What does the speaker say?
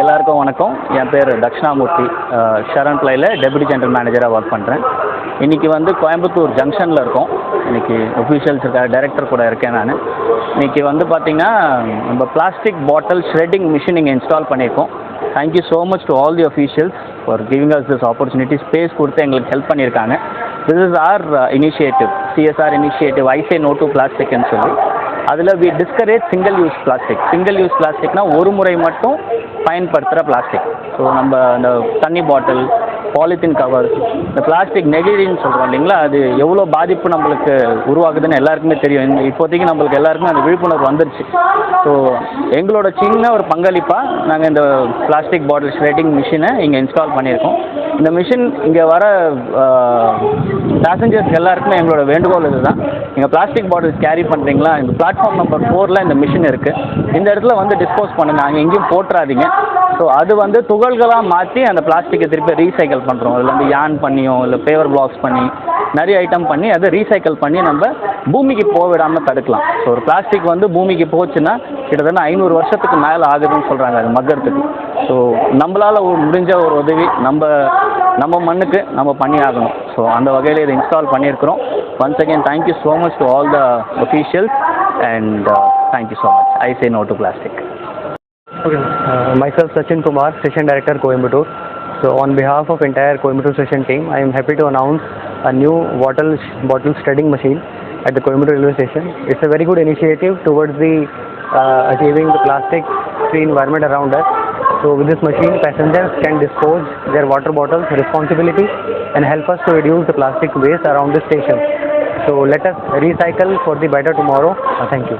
எல்லாருக்கும் வணக்கம். என் பேர் தக்ஷணாமூர்த்தி. ஷரண் பிளைல டெபுட்டி ஜெனரல் மேனேஜராக ஒர்க் பண்ணுறேன். இன்றைக்கி வந்து கோயம்புத்தூர் ஜங்ஷனில் இருக்கோம். இன்றைக்கி ஒஃபீஷியல்ஸ் இருக்கார், டைரக்டர் கூட இருக்கேன் நான். இன்றைக்கி வந்து பார்த்திங்கன்னா நம்ம பிளாஸ்டிக் பாட்டில் ஷ்ரெட்டிங் மிஷின் இங்கே இன்ஸ்டால் பண்ணியிருக்கோம். Thank you so much to all the officials for giving us this opportunity. Space கொடுத்து எங்களுக்கு ஹெல்ப் பண்ணியிருக்காங்க. This is our initiative, CSR initiative I say no to பிளாஸ்டிக்னு சொல்லி. அதில் we discourage single use plastic. Single use பிளாஸ்டிக்னால் ஒரு முறை மட்டும் பயன்படுத்துகிற பிளாஸ்டிக். ஸோ நம்ம அந்த தண்ணி பாட்டில், பாலித்தீன் கவர், இந்த பிளாஸ்டிக் நெகிழின்னு சொல்கிறோம் இல்லைங்களா, அது எவ்வளோ பாதிப்பு நம்மளுக்கு உருவாக்குதுன்னு எல்லாருக்குமே தெரியும். இப்போதைக்கு நம்மளுக்கு எல்லாருக்குமே அந்த விழிப்புணர்வு வந்துருச்சு. ஸோ எங்களோட சின்ன ஒரு பங்களிப்பாக நாங்கள் இந்த பிளாஸ்டிக் பாட்டில் ஷ்ரெட்டிங் மிஷினை இங்கே இன்ஸ்டால் பண்ணியிருக்கோம். இந்த மிஷின் இங்கே வர பேசஞ்சர்ஸ் எல்லாருக்குமே எங்களோட வேண்டுகோள் இது தான். நீங்கள் பிளாஸ்டிக் பாட்டில்ஸ் கேரி பண்ணுறீங்களா, இந்த பிளாட்ஃபார்ம் நம்பர் 4 இந்த மிஷின் இருக்குது. இந்த இடத்துல வந்து டிஸ்போஸ் பண்ணுங்கள், அங்கே எங்கேயும் போட்டுறாதீங்க. ஸோ அது வந்து துகள்களாக மாற்றி அந்த பிளாஸ்டிக்கை திருப்பி ரீசைக்கிள் பண்ணுறோம். அதில் வந்து யான் பண்ணியோ இல்லை பேவர் பிளாக்ஸ் பண்ணி நிறைய ஐட்டம் பண்ணி அதை ரீசைக்கிள் பண்ணி நம்ம பூமிக்கு போவிடாமல் தடுக்கலாம். ஸோ ஒரு பிளாஸ்டிக் வந்து பூமிக்கு போச்சுன்னா கிட்டத்தட்ட 500 வருஷத்துக்கு மேலே ஆகுதுன்னு சொல்கிறாங்க அது மக்கறதுக்கு. ஸோ நம்மளால் முடிஞ்ச ஒரு உதவி நம்ம மண்ணுக்கு நம்ம பண்ணி ஆகணும். ஸோ அந்த வகையில் இதை இன்ஸ்டால் பண்ணியிருக்கிறோம். Once again thank you so much to all the officials and thank you so much. I say no to plastic. Okay. Myself Sachin Kumar, Station Director Coimbatore. So on behalf of entire Coimbatore Station team, I am happy to announce a new bottle shredding machine at the Coimbatore railway station. It's a very good initiative towards the achieving the plastic free environment around us. So with this machine, passengers can dispose their water bottles responsibly and help us to reduce the plastic waste around the station. So let us recycle for the better tomorrow. Thank you.